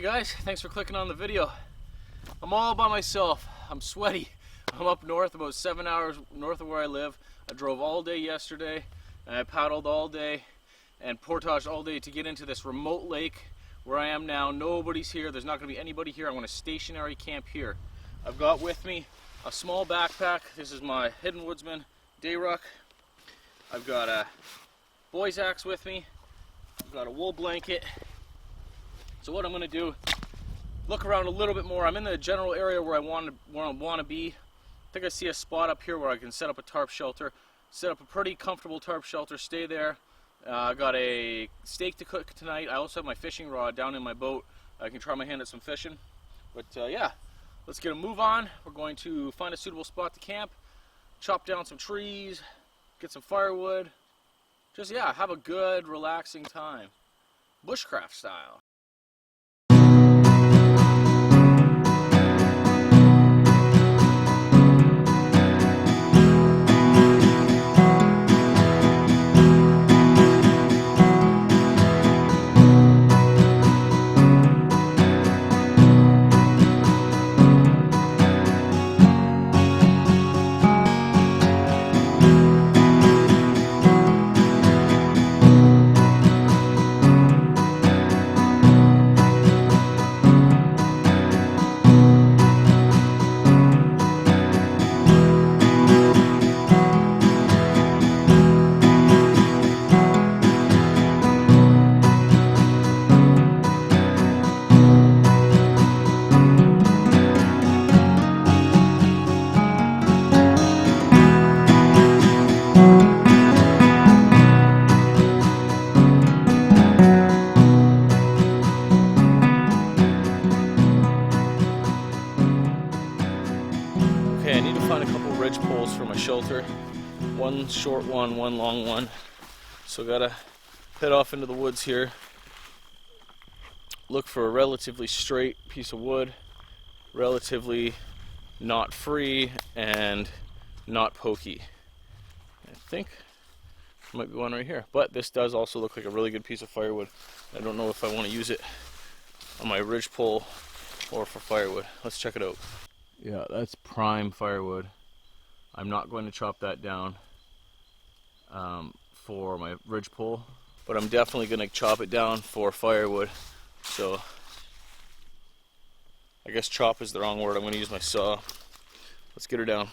Hey guys, thanks for clicking on the video. I'm all by myself. I'm sweaty. I'm up north, about 7 hours north of where I live. I drove all day yesterday, and I paddled all day and portaged all day to get into this remote lake where I am now. Nobody's here. There's not going to be anybody here. I'm going to stationary camp here. I've got with me a small backpack. This is my Hidden Woodsman day ruck. I've got a boy's axe with me. I've got a wool blanket. So what I'm going to do, look around a little bit more. I'm in the general area where I want to be. I think I see a spot up here where I can set up a tarp shelter. Set up a pretty comfortable tarp shelter, stay there. I got a steak to cook tonight. I also have my fishing rod down in my boat. I can try my hand at some fishing. But yeah, let's get a move on. We're going to find a suitable spot to camp, chop down some trees, get some firewood. Just, yeah, have a good, relaxing time. Bushcraft style. Okay, I need to find a couple ridge poles for my shelter. One short one long one. So gotta head off into the woods here. Look for a relatively straight piece of wood, relatively not free and not pokey. I think there might be one right here. But this does also look like a really good piece of firewood. I don't know if I want to use it on my ridge pole or for firewood. Let's check it out. Yeah, that's prime firewood. I'm not going to chop that down for my ridge pole, but I'm definitely going to chop it down for firewood. So I guess chop is the wrong word. I'm going to use my saw. Let's get her down.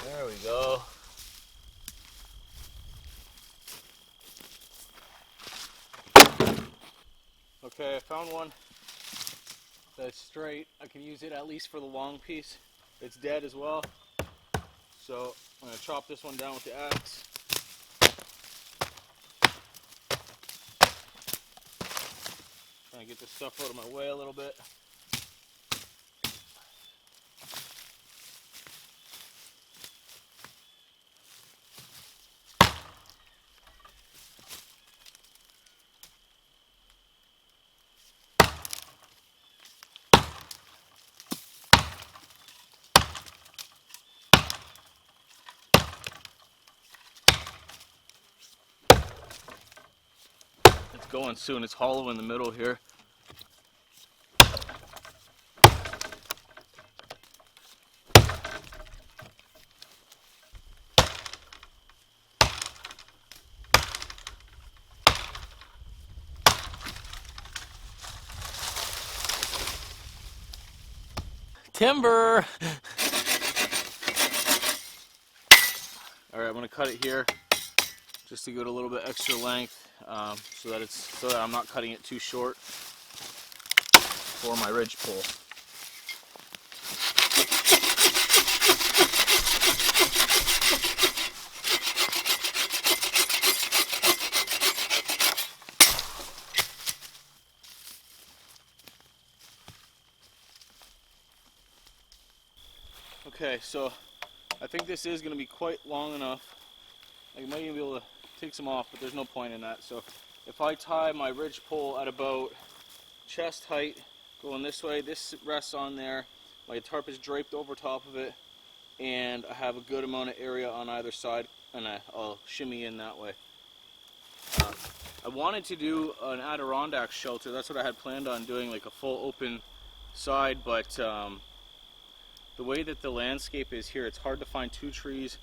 There we go. Okay, I found one that's straight. I can use it at least for the long piece. It's dead as well. So I'm going to chop this one down with the axe. Trying to get this stuff out of my way a little bit. It's going soon. It's hollow in the middle here. Timber! Alright, I'm going to cut it here just to get a little bit extra length so that I'm not cutting it too short for my ridge pole. Okay, so I think this is going to be quite long enough. I might even be able to takes them off, but there's no point in that. So if I tie my ridge pole at about chest height, going this way, this rests on there, my tarp is draped over top of it, and I have a good amount of area on either side, and I'll shimmy in that way. I wanted to do an Adirondack shelter. That's what I had planned on doing, like a full open side, but the way that the landscape is here, it's hard to find two trees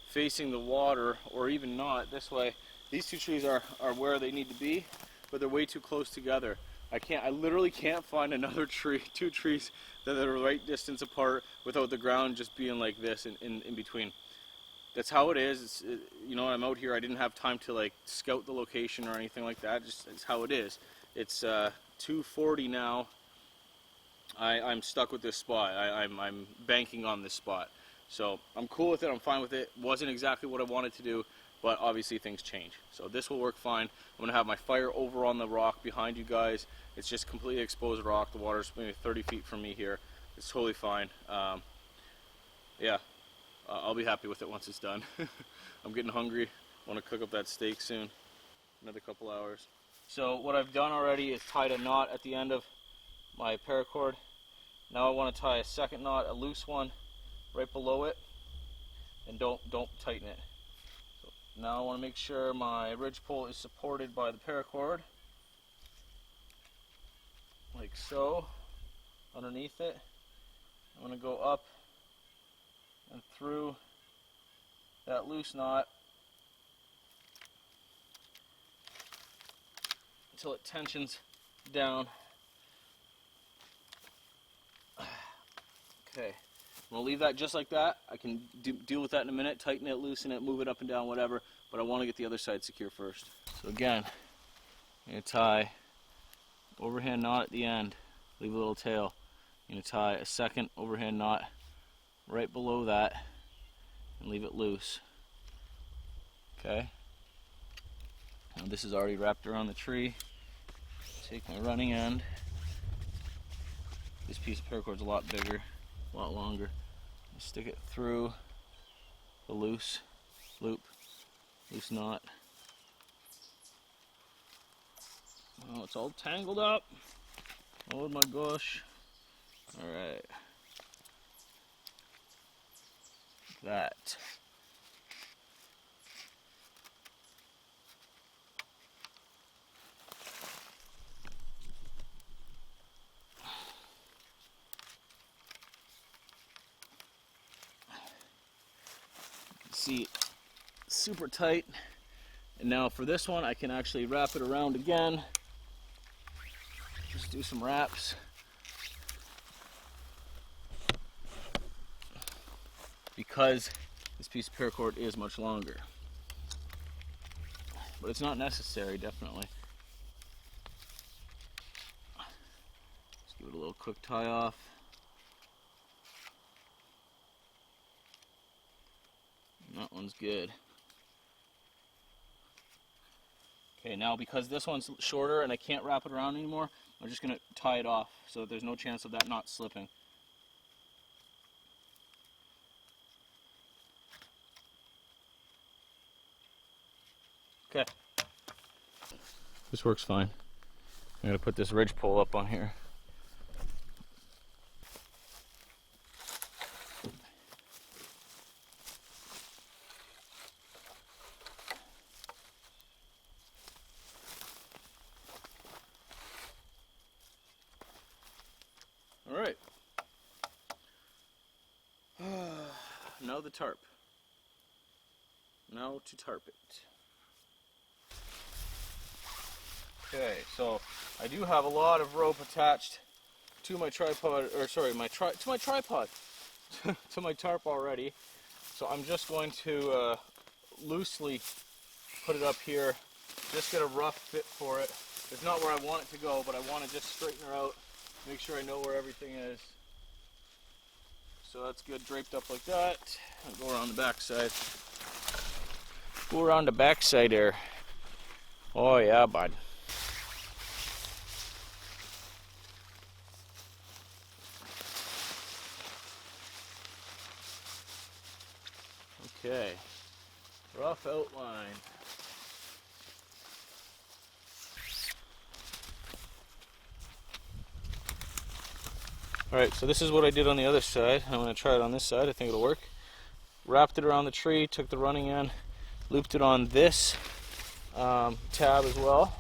facing the water, or even not this way. These two trees are where they need to be, but they're way too close together. I literally can't find another tree, two trees that are the right distance apart without the ground just being like this in between. That's how it is. You know, I'm out here, I didn't have time to like scout the location or anything like that. It's how it is. It's 2:40 now. I'm stuck with this spot. I'm banking on this spot. So I'm cool with it, I'm fine with it. Wasn't exactly what I wanted to do, but obviously things change. So this will work fine. I'm gonna have my fire over on the rock behind you guys. It's just completely exposed rock. The water's maybe 30 feet from me here. It's totally fine. Yeah, I'll be happy with it once it's done. I'm getting hungry. I want to cook up that steak soon. Another couple hours. So what I've done already is tied a knot at the end of my paracord. Now I want to tie a second knot, a loose one, right below it, and don't tighten it. So now I want to make sure my ridge pole is supported by the paracord, like so, underneath it. I'm going to go up and through that loose knot until it tensions down. Okay, I'm going to leave that just like that. I can deal with that in a minute, tighten it, loosen it, move it up and down, whatever, but I want to get the other side secure first. So again, I'm going to tie overhand knot at the end, leave a little tail. I'm going to tie a second overhand knot right below that and leave it loose. Okay, now this is already wrapped around the tree. Take my running end. This piece of paracord's a lot bigger, a lot longer. Stick it through the loose loop, loose knot. Oh, it's all tangled up. Oh my gosh. Alright. That. See, super tight. And now for this one, I can actually wrap it around again. Just do some wraps. Because this piece of paracord is much longer. But it's not necessary, definitely. Just give it a little quick tie off. And that one's good. Okay, now because this one's shorter and I can't wrap it around anymore, I'm just going to tie it off so that there's no chance of that knot slipping. Okay. This works fine. I'm going to put this ridge pole up on here. Alright. Now the tarp. Now to tarp it. Okay, so I do have a lot of rope attached to my tripod, or sorry, to my tripod, to my tarp already. So I'm just going to loosely put it up here, just get a rough fit for it. It's not where I want it to go, but I want to just straighten her out, make sure I know where everything is. So that's good, draped up like that. I'll go around the back side. Go around the back side there. Oh yeah, bud. Okay, rough outline. Alright, so this is what I did on the other side. I'm going to try it on this side. I think it'll work. Wrapped it around the tree, took the running end, looped it on this tab as well.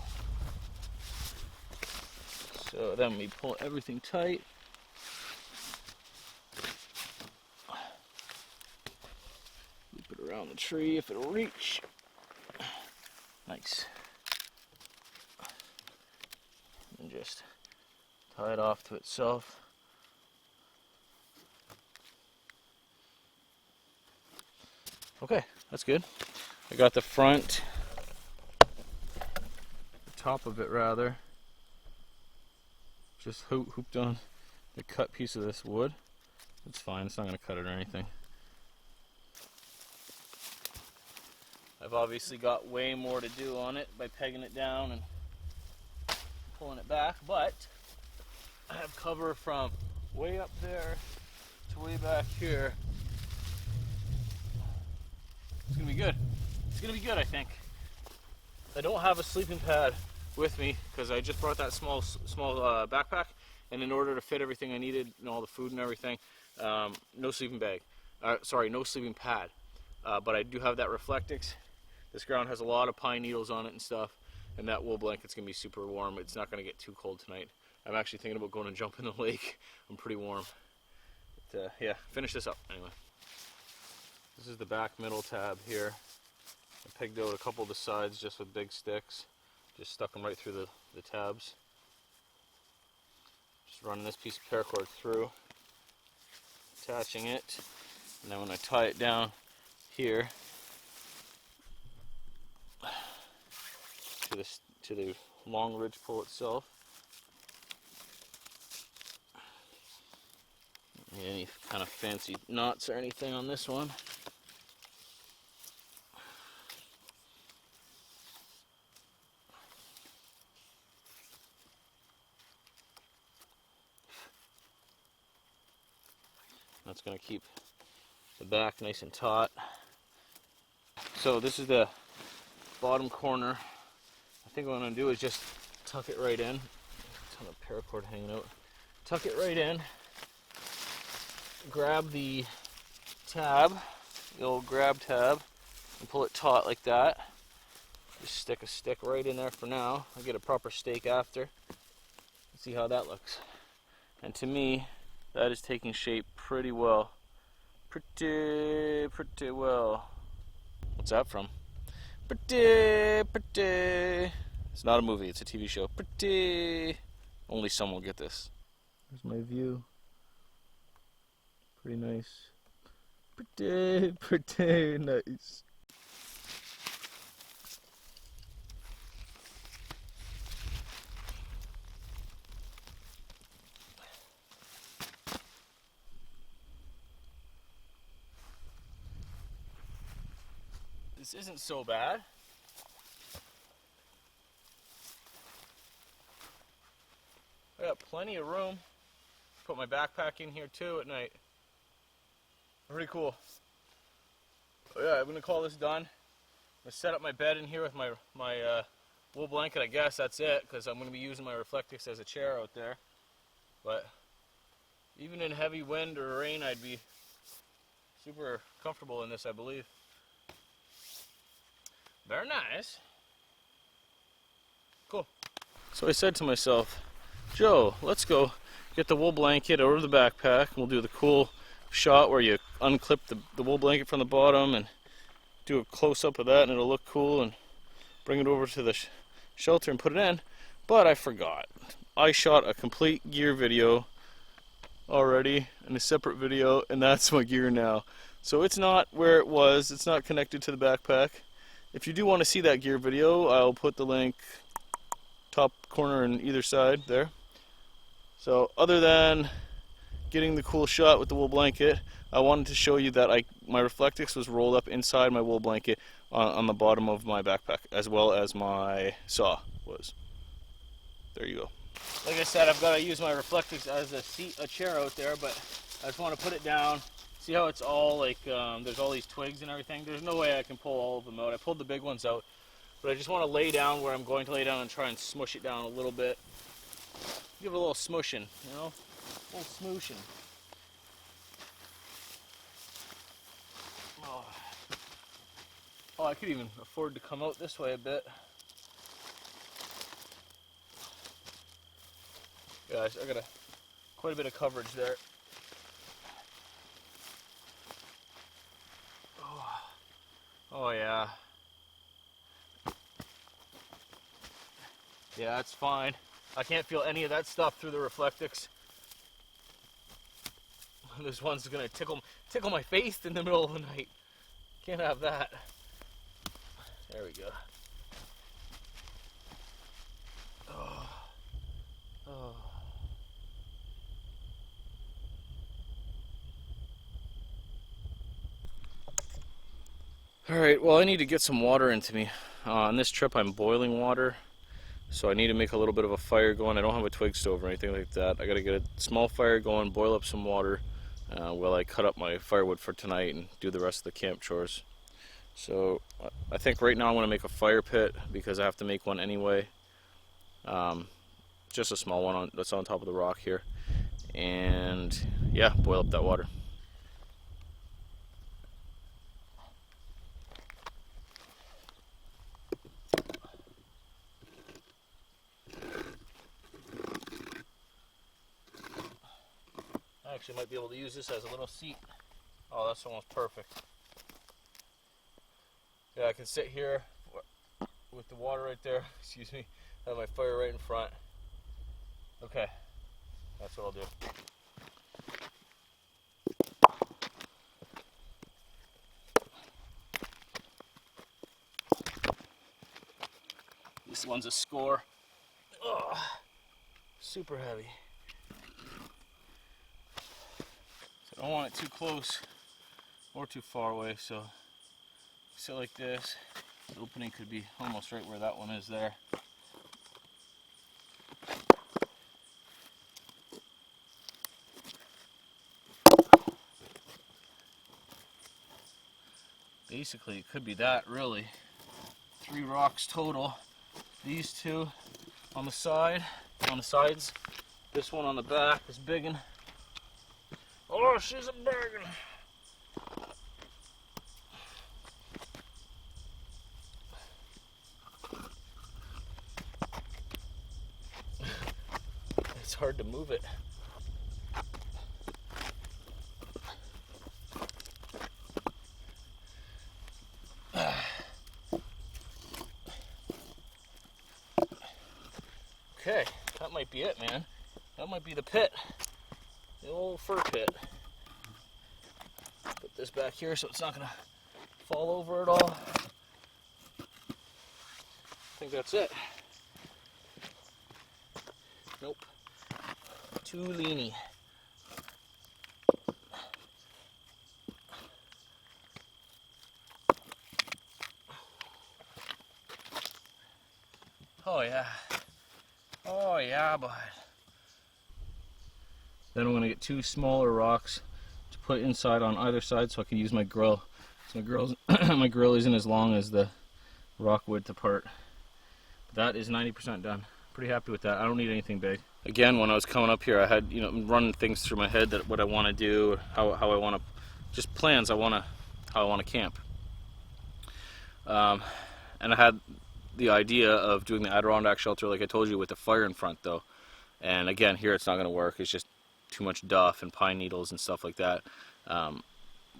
So then we pull everything tight. Loop it around the tree if it'll reach. Nice. And just tie it off to itself. Okay, that's good. I got the front, the top of it rather, just hooped on the cut piece of this wood. It's fine, it's not going to cut it or anything. I've obviously got way more to do on it by pegging it down and pulling it back, but I have cover from way up there to way back here. It's gonna be good. It's gonna be good, I think. I don't have a sleeping pad with me because I just brought that small backpack, and in order to fit everything I needed and all the food and everything, no sleeping bag. Sorry, no sleeping pad. But I do have that Reflectix. This ground has a lot of pine needles on it and stuff, and that wool blanket's gonna be super warm. It's not gonna get too cold tonight. I'm actually thinking about going and jumping in the lake. I'm pretty warm. But, yeah, finish this up anyway. This is the back middle tab here. I pegged out a couple of the sides just with big sticks. Just stuck them right through the tabs. Just running this piece of paracord through, attaching it, and then when I tie it down here to the long ridge pole itself. Any kind of fancy knots or anything on this one. That's going to keep the back nice and taut. So this is the bottom corner. I think what I'm going to do is just tuck it right in. A ton of paracord hanging out. Tuck it right in. Grab the tab, the old grab tab, and pull it taut like that. Just stick a stick right in there for now. I'll get a proper stake after. See how that looks. And to me, that is taking shape pretty well. Pretty well. What's that from? Pretty. It's not a movie, it's a TV show. Pretty. Only some will get this. There's my view. Pretty nice. Pretty nice. This isn't so bad. I got plenty of room. Put my backpack in here too at night. Pretty cool. Oh yeah, I'm gonna call this done. I'm gonna set up my bed in here with my wool blanket. I guess that's it, because I'm gonna be using my Reflectix as a chair out there. But even in heavy wind or rain, I'd be super comfortable in this, I believe. Very nice. Cool. So I said to myself, Joe, let's go get the wool blanket over the backpack, and we'll do the cool shot where you unclip the wool blanket from the bottom and do a close-up of that, and it'll look cool, and bring it over to the shelter and put it in. But I forgot. I shot a complete gear video already in a separate video, and that's my gear now. So it's not where it was. It's not connected to the backpack. If you do want to see that gear video, I'll put the link top corner and either side there. So other than getting the cool shot with the wool blanket, I wanted to show you that my Reflectix was rolled up inside my wool blanket on the bottom of my backpack, as well as my saw was. There you go. Like I said, I've got to use my Reflectix as a chair out there, but I just want to put it down. See how it's all like, there's all these twigs and everything? There's no way I can pull all of them out. I pulled the big ones out, but I just want to lay down where I'm going to lay down and try and smush it down a little bit. Give it a little smushing, you know? little smooshing. Oh, I could even afford to come out this way a bit. Guys, I got quite a bit of coverage there. Oh yeah. Yeah, that's fine. I can't feel any of that stuff through the Reflectix. This one's gonna tickle my face in the middle of the night. Can't have that. There we go. Oh. Oh. Alright, well I need to get some water into me. On this trip I'm boiling water, so I need to make a little bit of a fire going. I don't have a twig stove or anything like that. I gotta get a small fire going, boil up some water while I cut up my firewood for tonight and do the rest of the camp chores. So I think right now I'm going to make a fire pit because I have to make one anyway. Just a small one that's on top of the rock here. And yeah, boil up that water. I actually might be able to use this as a little seat. Oh, that's almost perfect. Yeah, I can sit here with the water right there, excuse me, have my fire right in front. Okay, that's what I'll do. This one's a score. Oh, super heavy. So I don't want it too close or too far away, so sit like this. The opening could be almost right where that one is there. Basically, it could be that, really. 3 rocks total. These 2 on the sides. This one on the back is biggin'. Oh, she's a biggin'. It's hard to move it. Okay, that might be it, man. That might be the pit. The old fur pit. Put this back here so it's not gonna fall over at all. I think that's it. Nope. Too leany. Oh yeah. Oh yeah, bud. Then I'm gonna get 2 smaller rocks to put inside on either side so I can use my grill. So my grill isn't as long as the rock width apart. But that is 90% done. Pretty happy with that. I don't need anything big. Again, when I was coming up here, I had running things through my head that what I want to do, how I want to, just plans how I want to camp. And I had the idea of doing the Adirondack shelter like I told you with the fire in front though. And again, here it's not going to work. It's just too much duff and pine needles and stuff like that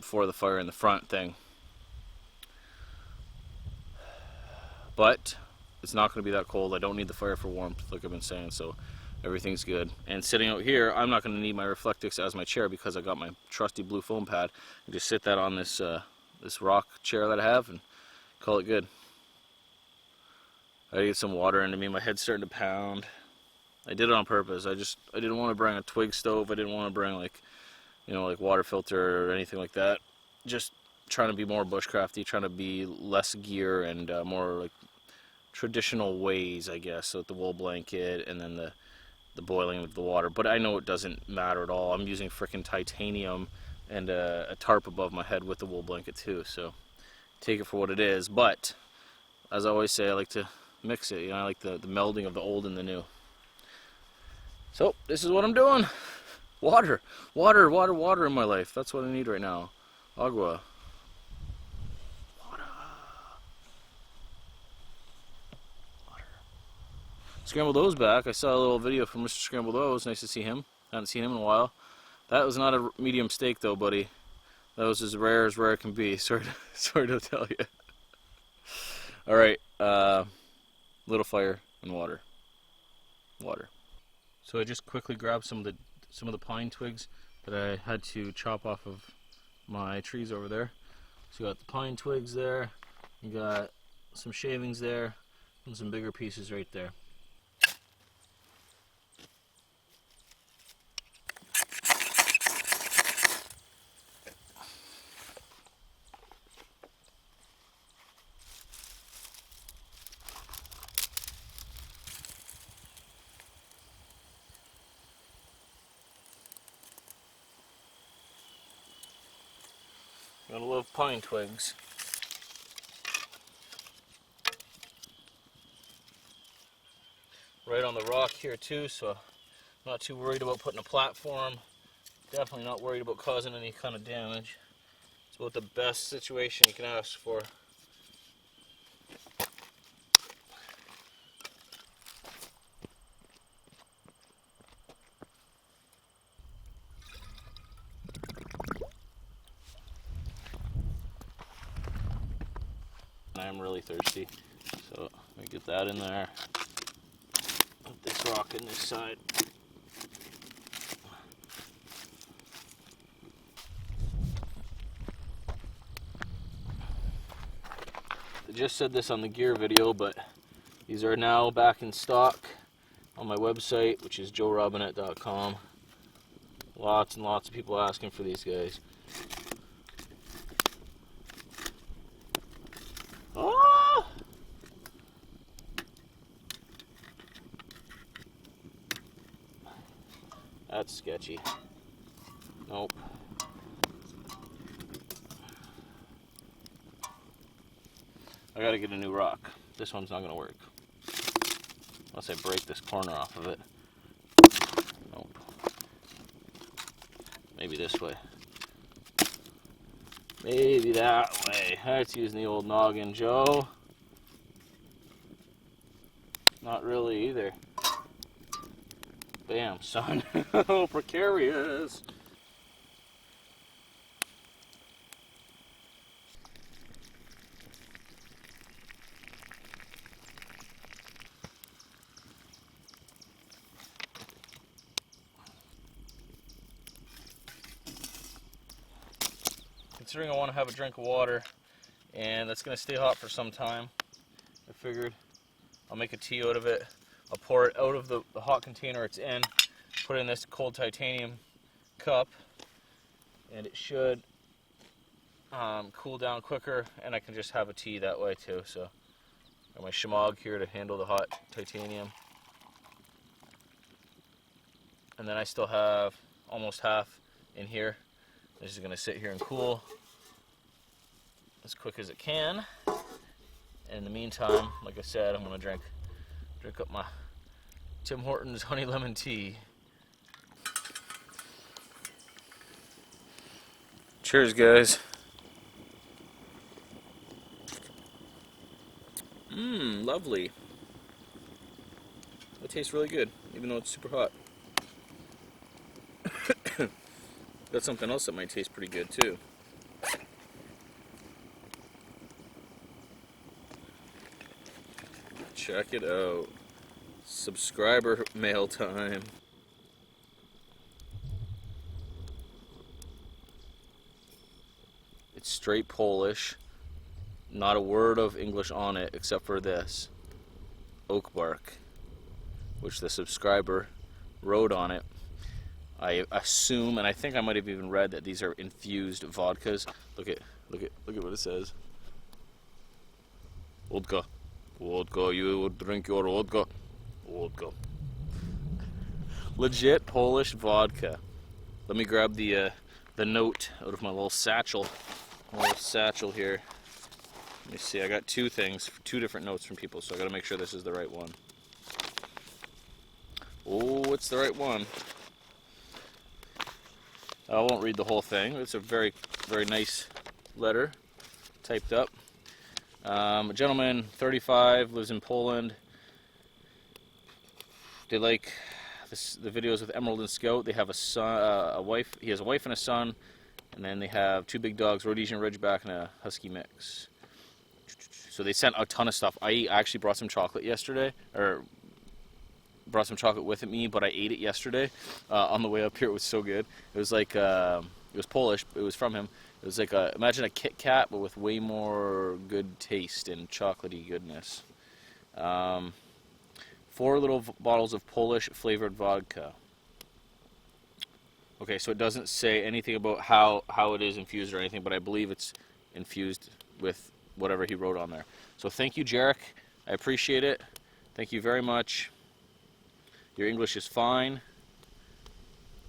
for the fire in the front thing. But it's not going to be that cold. I don't need the fire for warmth like I've been saying, so everything's good. And sitting out here, I'm not going to need my Reflectix as my chair because I got my trusty blue foam pad. I just sit that on this this rock chair that I have and call it good. I get some water into me. My head's starting to pound. I did it on purpose. I didn't want to bring a twig stove. I didn't want to bring like water filter or anything like that. Just trying to be more bushcrafty, trying to be less gear and more like traditional ways, I guess. So the wool blanket and then the boiling of the water. But I know it doesn't matter at all. I'm using frickin' titanium and a tarp above my head with the wool blanket too. So take it for what it is. But as I always say, I like to mix it. I like the melding of the old and the new. So this is what I'm doing. Water! Water, water, water in my life. That's what I need right now. Agua. Water. Water. Scrambled O's back. I saw a little video from Mr. Scrambled O's. Nice to see him. Haven't seen him in a while. That was not a medium steak though, buddy. That was as rare can be. Sorry to tell you. Alright, little fire and water. Water. So I just quickly grabbed some of the pine twigs that I had to chop off of my trees over there. So you got the pine twigs there, you got some shavings there, and some bigger pieces right there. Gotta love pine twigs. Right on the rock here too, so not too worried about putting a platform. Definitely not worried about causing any kind of damage. It's about the best situation you can ask for. I'm really thirsty, so let me get that in there. Put this rock in this side. I just said this on the gear video, but these are now back in stock on my website, which is joerobinet.com. Lots and lots of people asking for these guys. Oh! That's sketchy. Nope. I gotta get a new rock. This one's not gonna work. Unless I break this corner off of it. Nope. Maybe this way. Maybe that way. That's using the old noggin, Joe. Not really either. Bam, son. Oh, precarious. Considering I want to have a drink of water, and that's going to stay hot for some time, I figured I'll make a tea out of it. I'll pour it out of the hot container it's in, put it in this cold titanium cup, and it should cool down quicker, and I can just have a tea that way too. So got my shemagh here to handle the hot titanium, and then I still have almost half in here. This is going to sit here and cool as quick as it can. And in the meantime, like I said, I'm going to drink up my Tim Hortons honey lemon tea. Cheers, guys. Lovely. It tastes really good, even though it's super hot. Got something else that might taste pretty good too. Check it out. Subscriber mail time. It's straight Polish. Not a word of English on it except for this. Oak bark, which the subscriber wrote on it. I assume, and I think I might have even read, that these are infused vodkas. Look at what it says. Vodka. Vodka, you would drink your vodka. Vodka. Legit Polish vodka. Let me grab the note out of my little satchel. My little satchel here. Let me see, I got two different notes from people, so I gotta make sure this is the right one. Oh, it's the right one. I won't read the whole thing. It's a very, very nice letter, typed up. A gentleman, 35, lives in Poland. They like the videos with Emerald and Scout. They have a son, a wife. He has a wife and a son, and then they have 2 big dogs, Rhodesian Ridgeback and a Husky mix. So they sent a ton of stuff. I actually brought some chocolate yesterday, or brought some chocolate with me, but I ate it yesterday on the way up here. It was so good. It was like, it was Polish. It was from him. It was like, imagine a Kit Kat, but with way more good taste and chocolatey goodness. 4 little bottles of Polish flavored vodka. Okay, so it doesn't say anything about how it is infused or anything, but I believe it's infused with whatever he wrote on there. So thank you, Jarek. I appreciate it. Thank you very much. Your English is fine.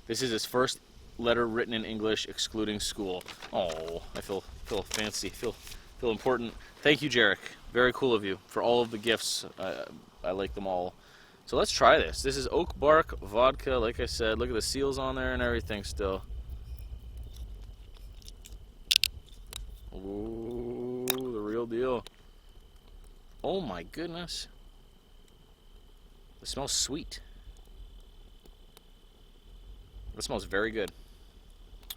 This is his first letter written in English, excluding school. Oh, I feel fancy, feel important. Thank you, Jarek. Very cool of you for all of the gifts. I like them all. So let's try this. This is oak bark vodka. Like I said, look at the seals on there and everything still. Ooh, the real deal. Oh my goodness. It smells sweet. It smells very good.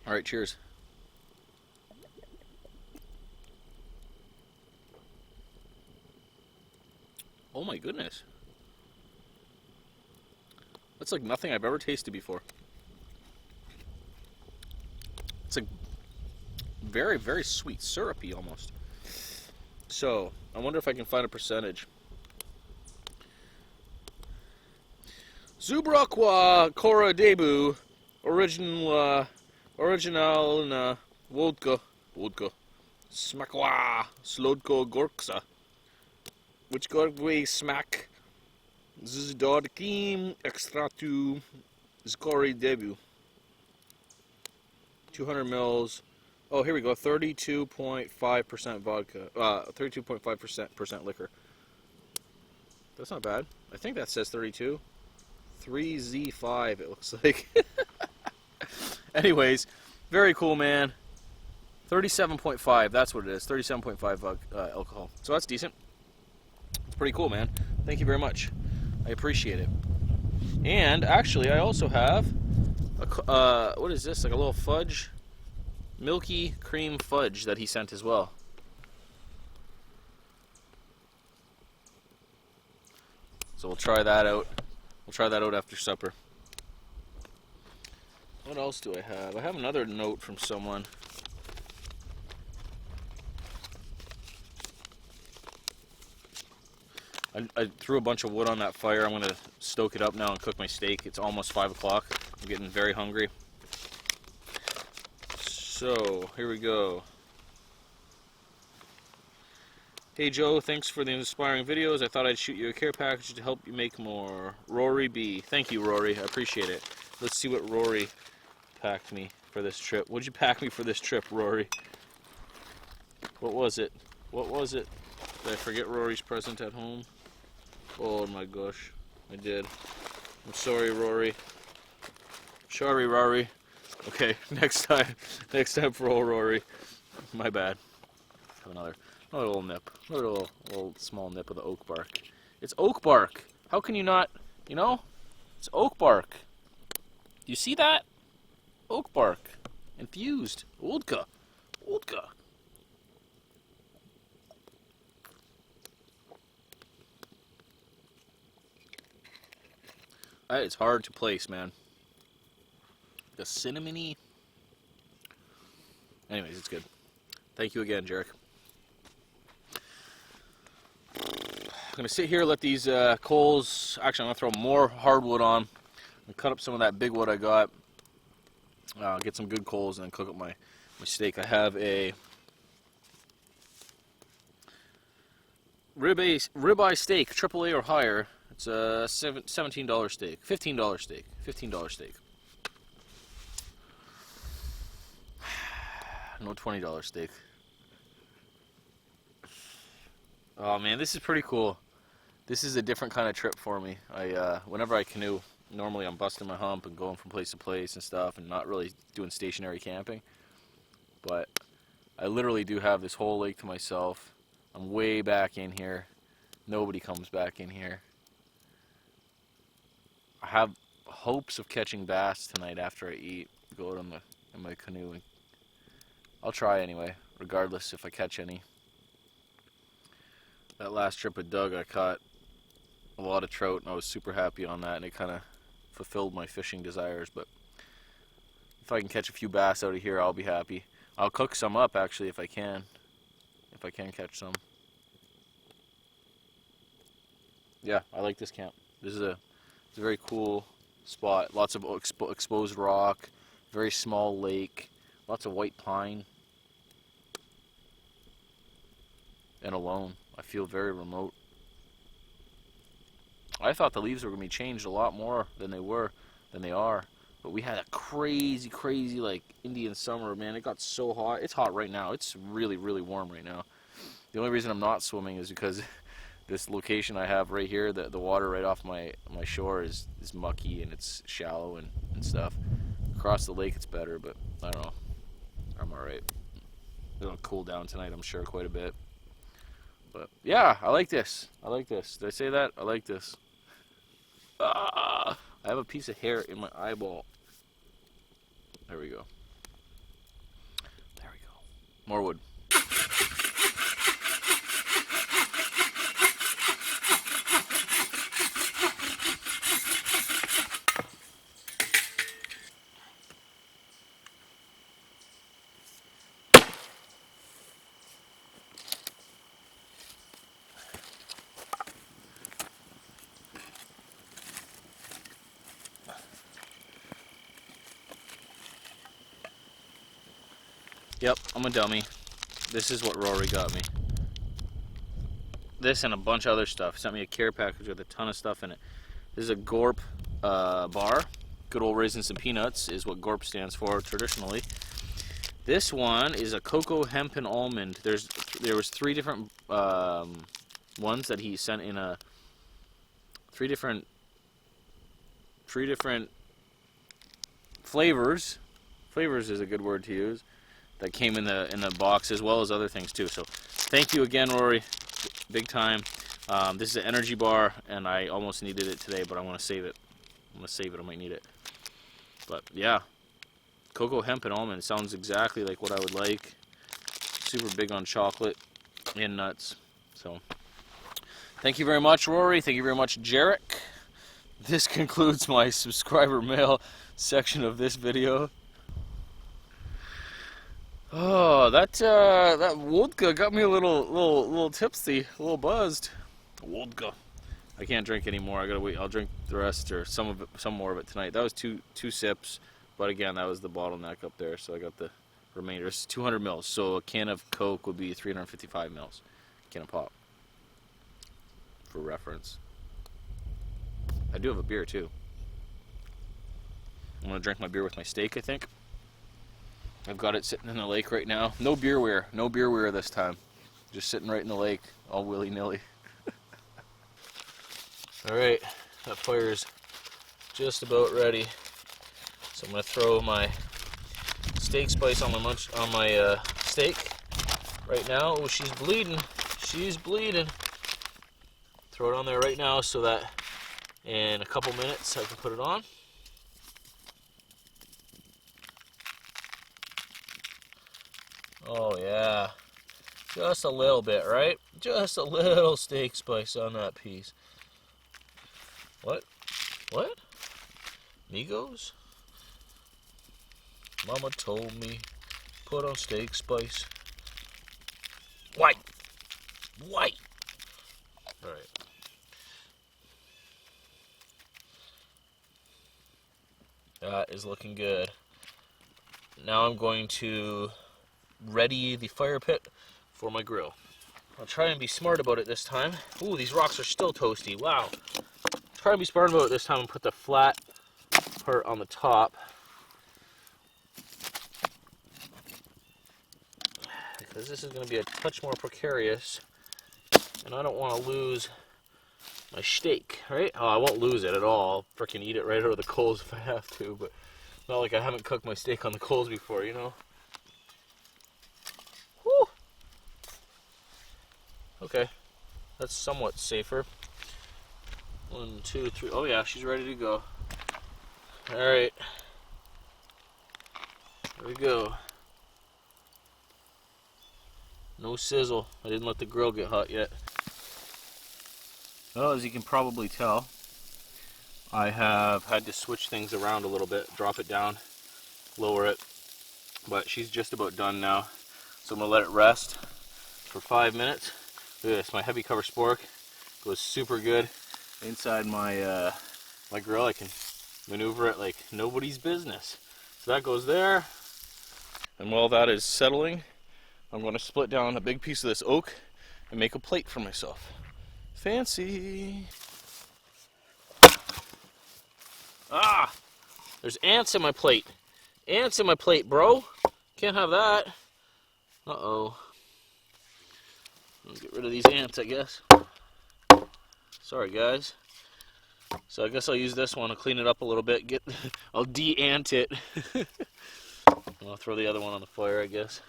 All right, cheers. Oh my goodness. That's like nothing I've ever tasted before. It's like very, very sweet, syrupy almost. So, I wonder if I can find a percentage. Zubrakwa Kora Debu original na vodka smakwa slodko gorksa which gorgwe smak zdodkim extratu zkori debut 200 mils. Oh, here we go. 32.5% vodka. 32.5% liquor. That's not bad. I think that says 32. 3Z5 it looks like. Anyways, very cool, man. 37.5, that's what it is. 37.5 alcohol. So that's decent. It's pretty cool, man. Thank you very much. I appreciate it. And actually, I also have a, what is this? Like a little fudge, milky cream fudge that he sent as well. So we'll try that out. We'll try that out after supper. What else do I have? I have another note from someone. I threw a bunch of wood on that fire. I'm going to stoke it up now and cook my steak. It's almost 5 o'clock. I'm getting very hungry. So, here we go. Hey Joe, thanks for the inspiring videos. I thought I'd shoot you a care package to help you make more. Rory B. Thank you, Rory. I appreciate it. Let's see what Rory packed me for this trip. What'd you pack me for this trip, Rory? What was it? What was it? Did I forget Rory's present at home? Oh my gosh, I did. I'm sorry, Rory. Sorry, Rory. Okay, next time for old Rory. My bad. Have another little nip. Another little small nip of the oak bark. It's oak bark. How can you not, you know? It's oak bark. You see that? Oak bark. Infused. Oldka. Oldka. It's hard to place, man. The cinnamony. Anyways, it's good. Thank you again, Jarek. I'm going to sit here, let these coals... Actually, I'm going to throw more hardwood on and cut up some of that big wood I got. Get some good coals and then cook up my steak. I have a ribeye steak, AAA or higher. It's a $17 steak, $15 steak, $15 steak. No $20 steak. Oh man, this is pretty cool. This is a different kind of trip for me. Whenever I canoe, Normally I'm busting my hump and going from place to place and stuff and not really doing stationary camping. But I literally do have this whole lake to myself. I'm way back in here. Nobody comes back in here. I have hopes of catching bass tonight after I eat. Go out in my canoe. And I'll try anyway, regardless if I catch any. That last trip with Doug, I caught a lot of trout, and I was super happy on that, and it kind of fulfilled my fishing desires. But if I can catch a few bass out of here, I'll be happy. I'll cook some up, actually, if I can catch some. Yeah, I like this camp. This is a very cool spot. Lots of exposed rock, very small lake, lots of white pine, and alone. I feel very remote. I thought the leaves were going to be changed a lot more than they are. But we had a crazy, crazy, like, Indian summer, man. It got so hot. It's hot right now. It's really, really warm right now. The only reason I'm not swimming is because this location I have right here, the water right off my shore is mucky and it's shallow and stuff. Across the lake it's better, but I don't know. I'm alright. It'll cool down tonight, I'm sure, quite a bit. But yeah, I like this. I like this. Did I say that? I like this. I have a piece of hair in my eyeball. There we go. There we go. More wood. Yep, I'm a dummy. This is what Rory got me. This and a bunch of other stuff. Sent me a care package with a ton of stuff in it. This is a Gorp bar. Good old raisins and peanuts is what Gorp stands for traditionally. This one is a cocoa, hemp, and almond. There was 3 different ones that he sent in a three different flavors. Flavors is a good word to use. That came in the box, as well as other things too. So thank you again, Rory, big time. This is an energy bar, and I almost needed it today, but I want to save it. I might need it. But yeah, cocoa, hemp, and almond. It sounds exactly like what I would like. Super big on chocolate and nuts. So thank you very much, Rory. Thank you very much, Jarek. This concludes my subscriber mail section of this video. Oh, that vodka got me a little tipsy, a little buzzed. Vodka. I can't drink anymore. I gotta wait. I'll drink the rest or some more of it tonight. That was two sips, but again, that was the bottleneck up there. So I got the remainder. It's 200 mils. So a can of Coke would be 355 mils. Can of pop. For reference. I do have a beer too. I'm gonna drink my beer with my steak, I think. I've got it sitting in the lake right now. No beerware this time. Just sitting right in the lake, all willy-nilly. Alright, that fire's just about ready. So I'm going to throw my steak spice on my steak right now. Oh, she's bleeding. She's bleeding. Throw it on there right now so that in a couple minutes I can put it on. Oh yeah, just a little bit, right? Just a little steak spice on that piece. What? What? Migos? Mama told me, put on steak spice. White! White! Alright. That is looking good. Now I'm going to ready the fire pit for my grill. I'll try and be smart about it this time. Ooh, these rocks are still toasty. Wow. Try and be smart about it this time and put the flat part on the top. Because this is going to be a touch more precarious. And I don't want to lose my steak, right? Oh, I won't lose it at all. I'll freaking eat it right out of the coals if I have to, but not like I haven't cooked my steak on the coals before, you know? Whew. Okay, that's somewhat safer. 1, 2, 3. Oh yeah, she's ready to go. Alright. Here we go. No sizzle. I didn't let the grill get hot yet. Well, as you can probably tell, I have had to switch things around a little bit, drop it down, lower it, but she's just about done now. So I'm going to let it rest for 5 minutes. Look at this, my heavy cover spork goes super good inside my my grill. I can maneuver it like nobody's business. So that goes there, and while that is settling, I'm going to split down a big piece of this oak and make a plate for myself. Fancy! Ah! There's ants in my plate. Ants in my plate, bro. Can't have that. Uh-oh. I'll get rid of these ants, I guess. Sorry, guys. So I guess I'll use this one to clean it up a little bit. I'll de-ant it. I'll throw the other one on the fire, I guess.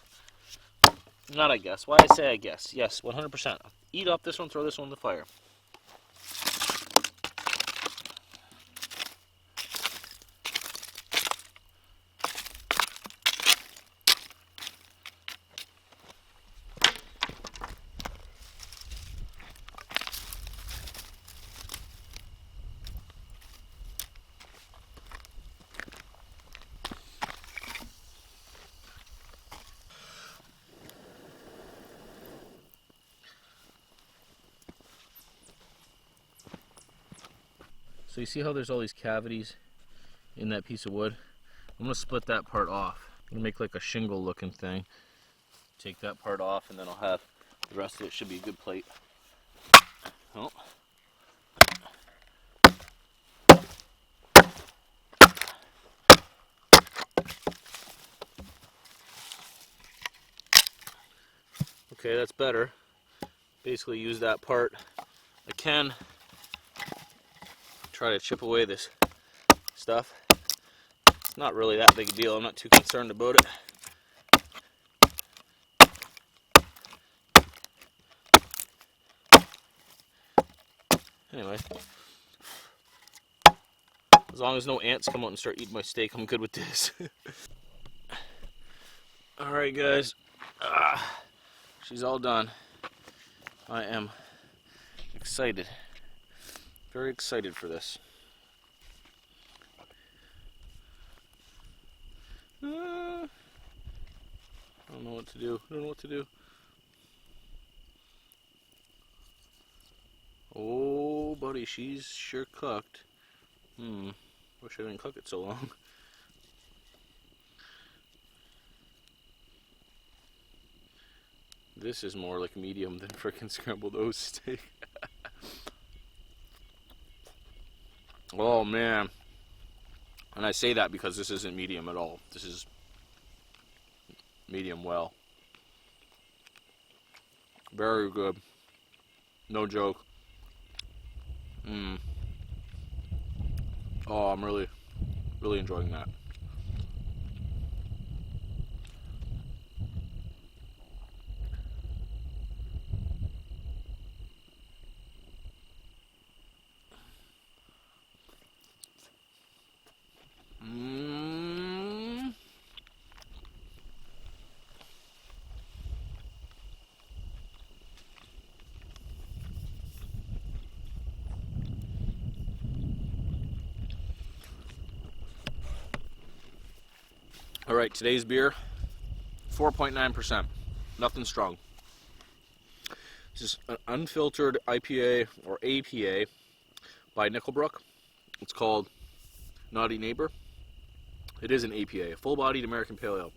Not I guess. Why I say I guess? Yes, 100%. Eat up this one, throw this one in the fire. So you see how there's all these cavities in that piece of wood? I'm going to split that part off. I'm going to make like a shingle looking thing. Take that part off and then I'll have the rest of it. Should be a good plate. Oh. Okay, that's better. Basically use that part. I can try to chip away this stuff. It's not really that big a deal. I'm not too concerned about it. Anyway, as long as no ants come out and start eating my steak, I'm good with this. Alright guys, she's all done. I am excited. Very excited for this. I don't know what to do. I don't know what to do. Oh, buddy, she's sure cooked. Wish I didn't cook it so long. This is more like medium than frickin' scrambled oats steak. Oh man. And I say that because this isn't medium at all. This is medium well. Very good. No joke. Oh, I'm really enjoying that. All right, today's beer, 4.9%. Nothing strong. This is an unfiltered IPA or APA by Nickelbrook. It's called Naughty Neighbor. It is an APA, a full-bodied American Pale Ale.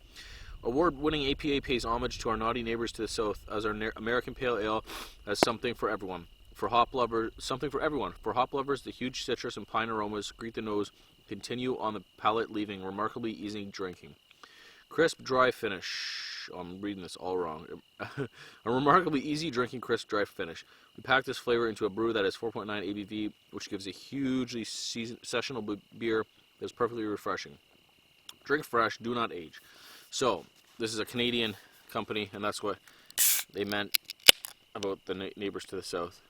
Award-winning APA pays homage to our naughty neighbors to the south, as our American Pale Ale has something for everyone. For hop lovers, something for everyone. For hop lovers, the huge citrus and pine aromas greet the nose, continue on the palate, leaving remarkably easy drinking. Crisp, dry finish. finish. Oh, I'm reading this all wrong. A remarkably easy drinking, crisp, dry finish. We pack this flavor into a brew that has 4.9 ABV, which gives a hugely sessionable beer that's perfectly refreshing. Drink fresh, do not age. So, this is a Canadian company, and that's what they meant about the neighbors to the south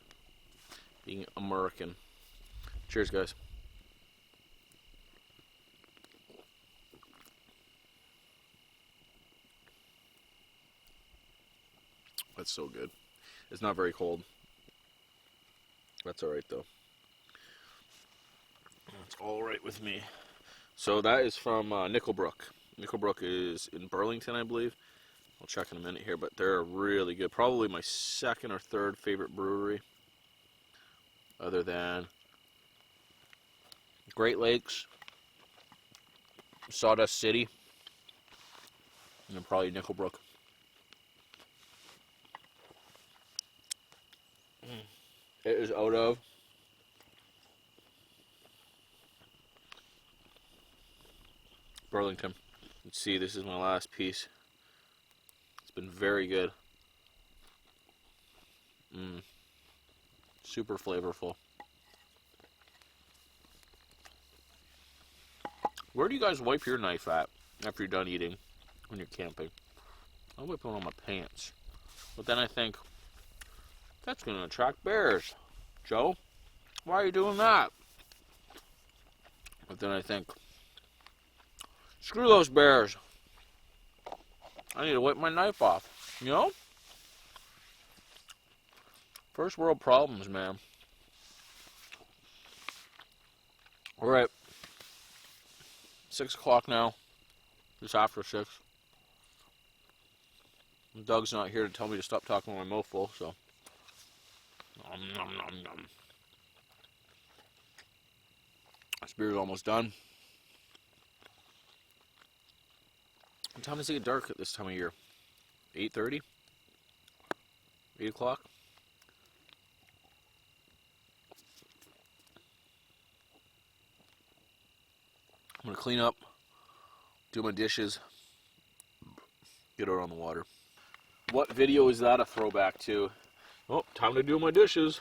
being American. Cheers, guys. That's so good. It's not very cold. That's alright, though. It's alright with me. So that is from Nickelbrook. Nickelbrook is in Burlington, I believe. I'll check in a minute here, but they're really good. Probably my second or third favorite brewery, other than Great Lakes, Sawdust City, and then probably Nickelbrook. It is out of Burlington. Let's see, this is my last piece. It's been very good. Super flavorful. Where do you guys wipe your knife at after you're done eating when you're camping? I wipe it on my pants. But then I think, that's going to attract bears. Joe, why are you doing that? But then I think, screw those bears. I need to wipe my knife off. You know? First world problems, man. Alright. 6 o'clock now. Just after 6. Doug's not here to tell me to stop talking with my mouth full, so. Nom, nom, nom, nom. This beer's almost done. What time does it get dark at this time of year? 8:30? 8 o'clock? I'm going to clean up, do my dishes, get out on the water. What video is that a throwback to? Oh, time to do my dishes.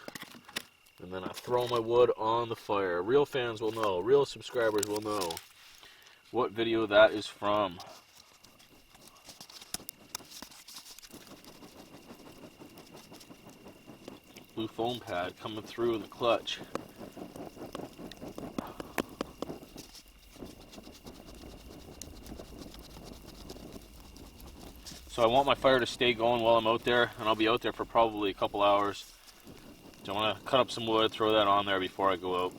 And then I throw my wood on the fire. Real fans will know. Real subscribers will know what video that is from. Blue foam pad coming through in the clutch. So I want my fire to stay going while I'm out there, and I'll be out there for probably a couple hours. So I'm going to cut up some wood, throw that on there before I go out.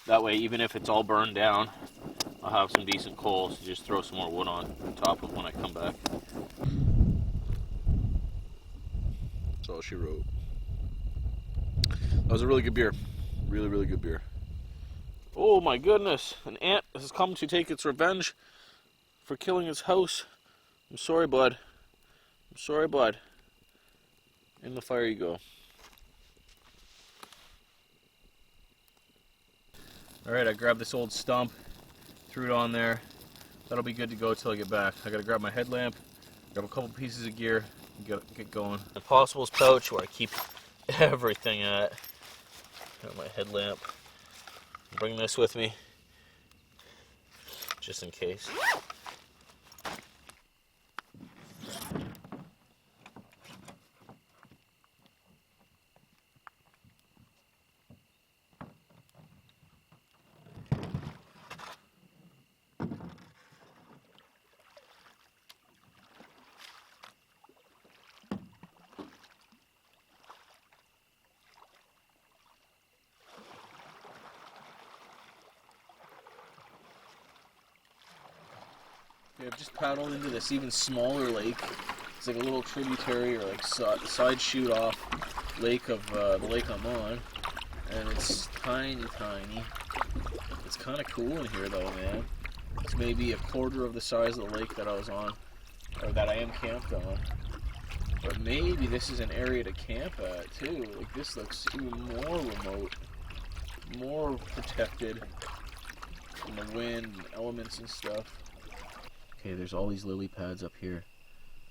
That way, even if it's all burned down, I'll have some decent coals to just throw some more wood on top of when I come back. That's all she wrote. That was a really good beer. Really, really good beer. Oh my goodness, an ant has come to take its revenge for killing its house. I'm sorry, bud. I'm sorry, bud. In the fire you go. Alright, I grabbed this old stump, threw it on there. That'll be good to go till I get back. I gotta grab my headlamp, grab a couple pieces of gear, and get going. The Possibles pouch where I keep everything at. Got my headlamp. Bring this with me, just in case. Okay, I've just paddled into this even smaller lake. It's like a little tributary or like side shoot off lake of the lake I'm on, and it's tiny, tiny. It's kind of cool in here though, man. It's maybe a quarter of the size of the lake that I was on, or that I am camped on. But maybe this is an area to camp at too. Like this looks even more remote, more protected from the wind and elements and stuff. Okay, there's all these lily pads up here.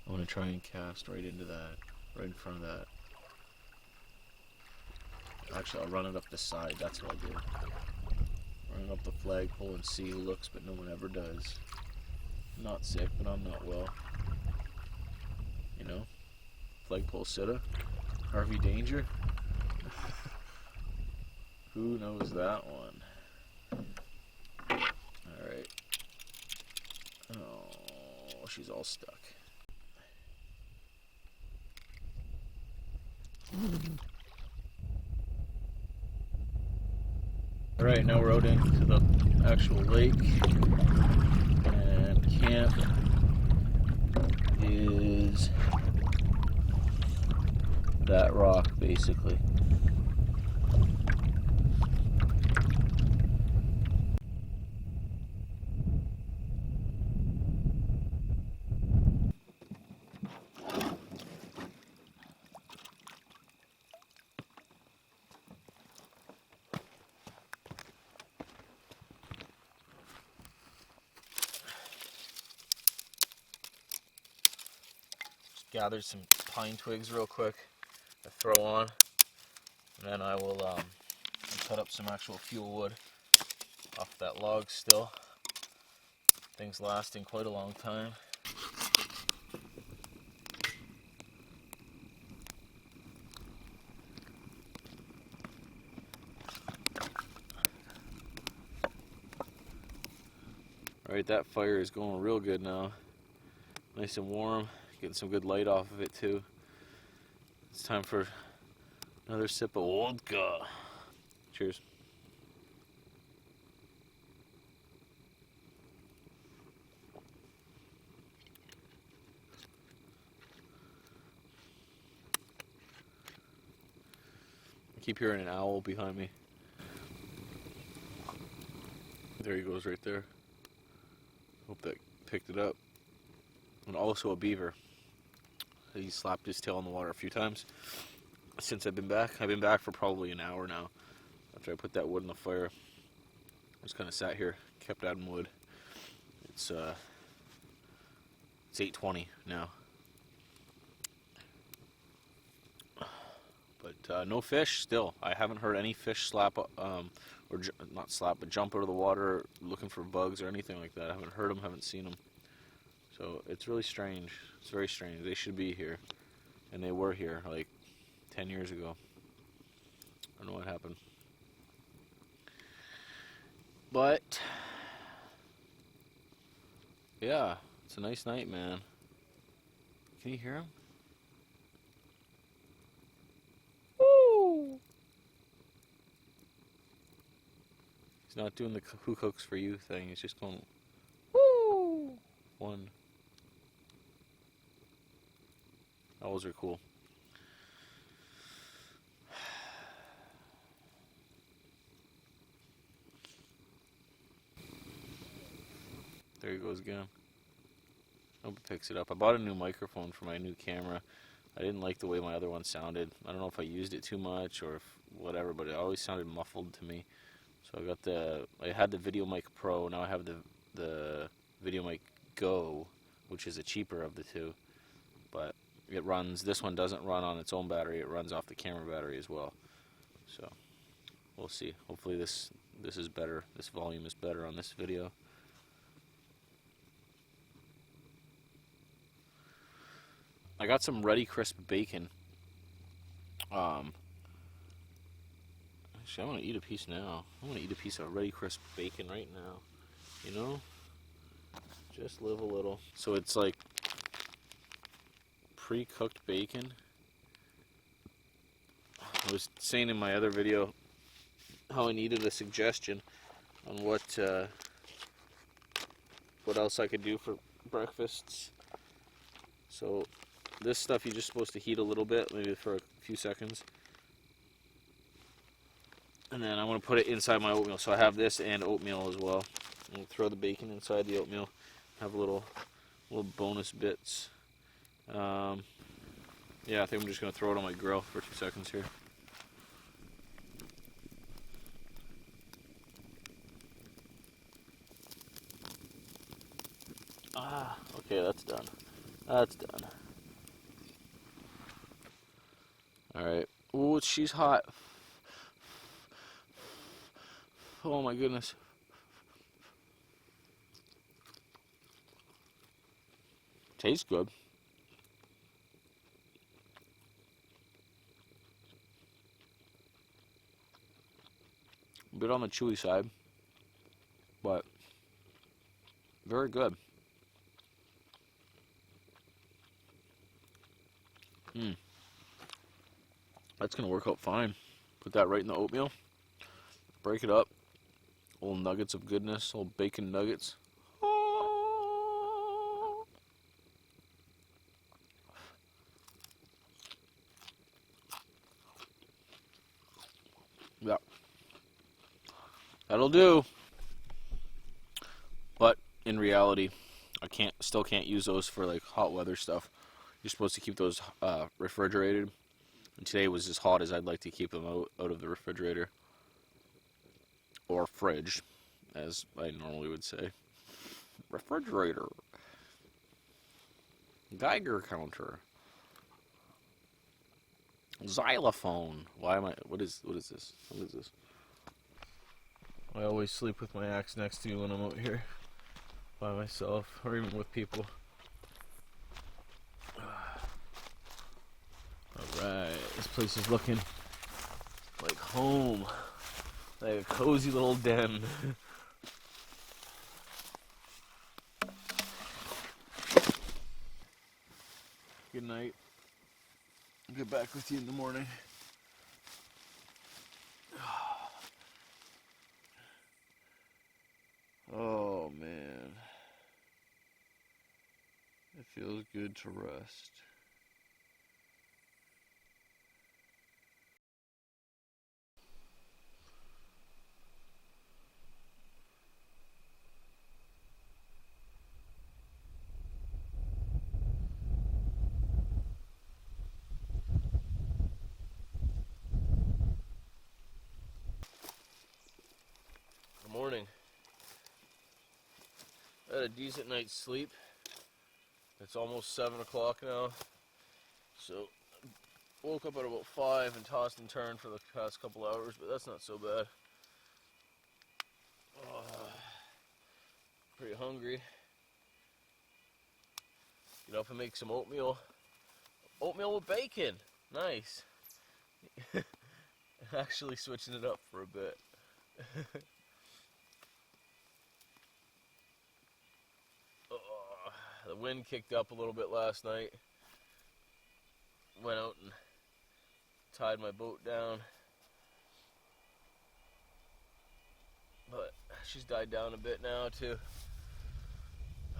I want to try and cast right into that, right in front of that. Actually, I'll run it up the side, that's what I'll do. Run it up the flagpole and see who looks, but no one ever does. I'm not sick, but I'm not well. You know? Flagpole sitta. Harvey Danger. Who knows that one? Alright. Oh, she's all stuck. Alright, now we're out into the actual lake, and camp is that rock basically. Gather some pine twigs real quick to throw on, and then I will cut up some actual fuel wood off that log still. Thing's lasting quite a long time. Alright, that fire is going real good now. Nice and warm. Getting some good light off of it too. It's time for another sip of vodka. Cheers. I keep hearing an owl behind me. There he goes right there. Hope that picked it up. And also a beaver. He slapped his tail in the water a few times since I've been back. I've been back for probably an hour now. After I put that wood in the fire, I just kind of sat here, kept adding wood. It's 8:20 now, but no fish still. I haven't heard any fish slap, or not slap, but jump out of the water looking for bugs or anything like that. I haven't heard them, haven't seen them. So it's really strange. It's very strange. They should be here, and they were here like 10 years ago. I don't know what happened. But yeah, it's a nice night, man. Can you hear him? Woo! He's not doing the who cooks for you thing. He's just going woo! One. Owls are cool. There he goes again. Hope he picks it up. I bought a new microphone for my new camera. I didn't like the way my other one sounded. I don't know if I used it too much or if whatever, but it always sounded muffled to me. So I had the Video Mic Pro. Now I have the Video Mic Go, which is a cheaper of the two. But it runs. This one doesn't run on its own battery. It runs off the camera battery as well. So we'll see. Hopefully this is better. This volume is better on this video. I got some Ready Crisp bacon. Actually, I want to eat a piece now. I want to eat a piece of Ready Crisp bacon right now. You know? Just live a little. So it's like pre-cooked bacon. I was saying in my other video how I needed a suggestion on what else I could do for breakfasts. So this stuff you're just supposed to heat a little bit, maybe for a few seconds. And then I want to put it inside my oatmeal. So I have this and oatmeal as well. And throw the bacon inside the oatmeal. Have little bonus bits. Yeah, I think I'm just going to throw it on my grill for 2 seconds here. Okay, that's done. That's done. Alright. Ooh, she's hot. Oh my goodness. Tastes good. A bit on the chewy side, but very good. That's gonna work out fine. Put that right in the oatmeal. Break it up. Little nuggets of goodness, little bacon nuggets. Oh. Yeah. That'll do. But in reality, I still can't use those for like hot weather stuff. You're supposed to keep those refrigerated. And today was as hot as I'd like to keep them out of the refrigerator. Or fridge, as I normally would say. Refrigerator. Geiger counter. Xylophone. What is this? What is this? I always sleep with my axe next to me when I'm out here by myself, or even with people. Alright, this place is looking like home. Like a cozy little den. Good night. I'll get back with you in the morning. Oh man. It feels good to rest. Good morning. I had a decent night's sleep. It's almost 7 o'clock now. So, woke up at about 5 and tossed and turned for the past couple hours, but that's not so bad. Pretty hungry. Get up and make some oatmeal. Oatmeal with bacon. Nice. Actually switching it up for a bit. The wind kicked up a little bit last night. Went out and tied my boat down. But she's died down a bit now too.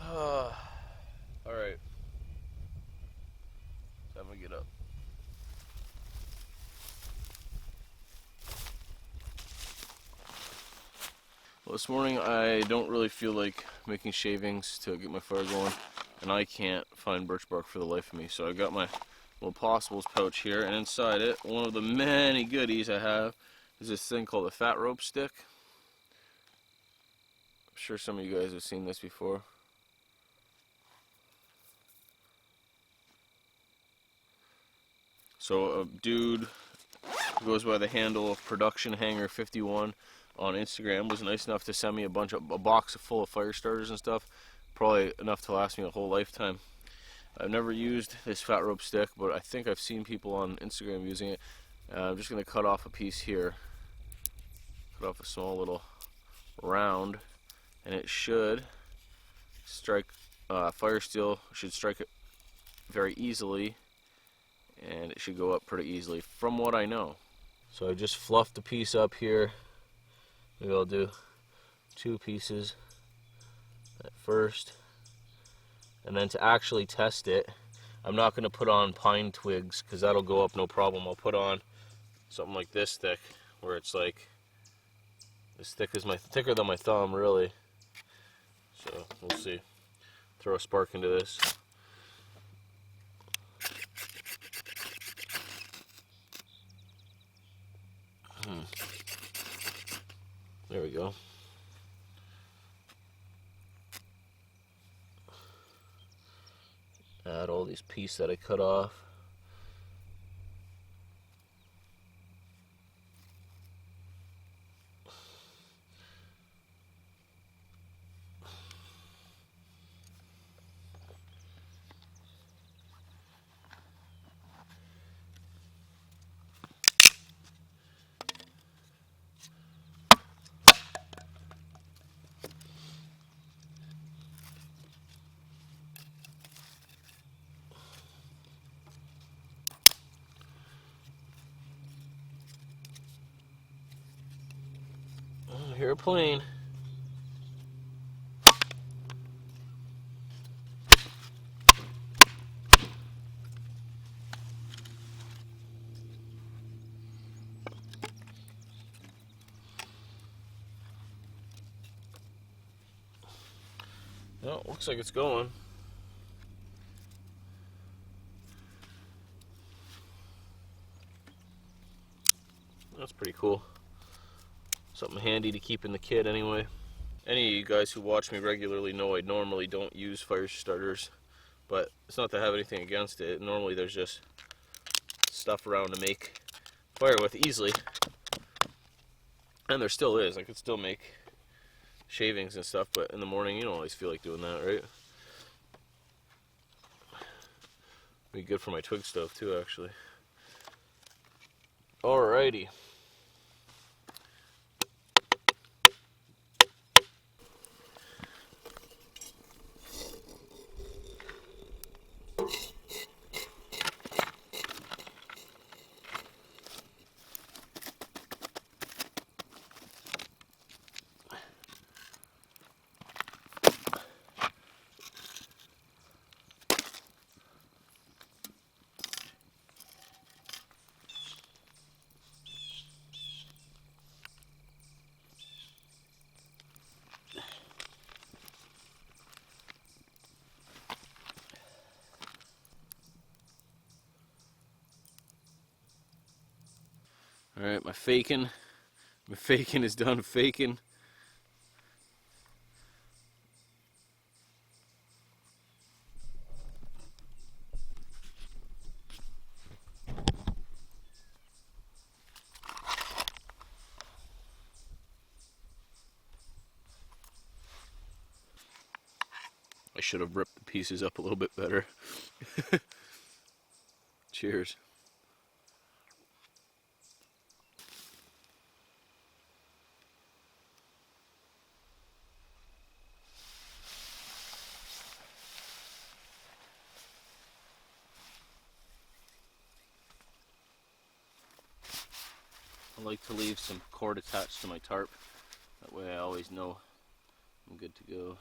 Alright. Time to get up. Well, this morning I don't really feel like making shavings to get my fire going, and I can't find birch bark for the life of me. So I got my little possibles pouch here, and inside it, one of the many goodies I have is this thing called a fat rope stick. I'm sure some of you guys have seen this before. So a dude who goes by the handle of Production Hanger 51 on Instagram was nice enough to send me a box full of fire starters and stuff, probably enough to last me a whole lifetime. I've never used this fat rope stick, but I think I've seen people on Instagram using it. I'm just going to cut off a piece here, cut off a small little round, and it should strike fire steel, should strike it very easily, and it should go up pretty easily from what I know. So I just fluffed the piece up here. Maybe I'll do 2 pieces at first, and then to actually test it, I'm not going to put on pine twigs because that'll go up no problem. I'll put on something like this thick, where it's like as thick as thicker than my thumb, really. So we'll see. Throw a spark into this. There we go. this piece that I cut off. I hear a plane. Well, looks like it's going. That's pretty cool. Something handy to keep in the kit anyway. Any of you guys who watch me regularly know I normally don't use fire starters, but it's not to have anything against it. Normally there's just stuff around to make fire with easily. And there still is. I could still make shavings and stuff, but in the morning you don't always feel like doing that, right? Be good for my twig stove too, actually. Alrighty. Alright, my faking is done faking. I should have ripped the pieces up a little bit better. Cheers. I like to leave some cord attached to my tarp. That way I always know I'm good to go.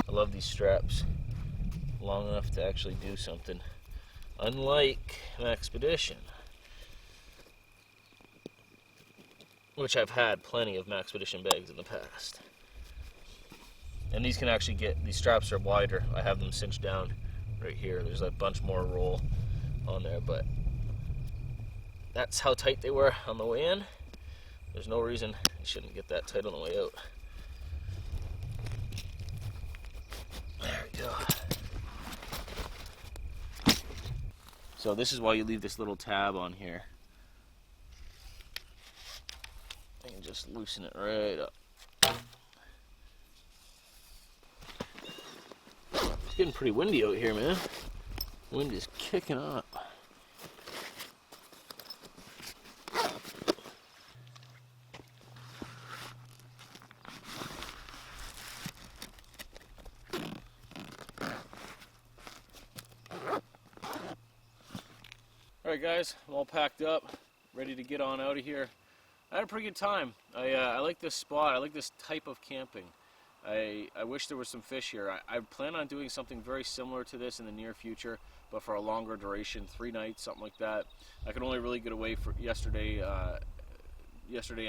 I love these straps. Long enough to actually do something. Unlike an Expedition, which I've had plenty of Maxpedition bags in the past. And these can actually these straps are wider. I have them cinched down right here. There's a bunch more roll on there, but that's how tight they were on the way in. There's no reason you shouldn't get that tight on the way out. There we go. So this is why you leave this little tab on here. And just loosen it right up. It's getting pretty windy out here, man. Wind is kicking up. Alright guys, I'm all packed up, ready to get on out of here. I had a pretty good time. I like this spot. I like this type of camping. I wish there was some fish here. I plan on doing something very similar to this in the near future, but for a longer duration, 3 nights, something like that. I could only really get away for yesterday and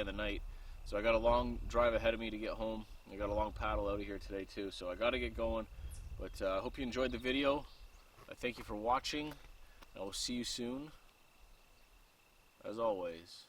the night. So I got a long drive ahead of me to get home. I got a long paddle out of here today too, so I got to get going. But I hope you enjoyed the video. I thank you for watching. I will see you soon. As always,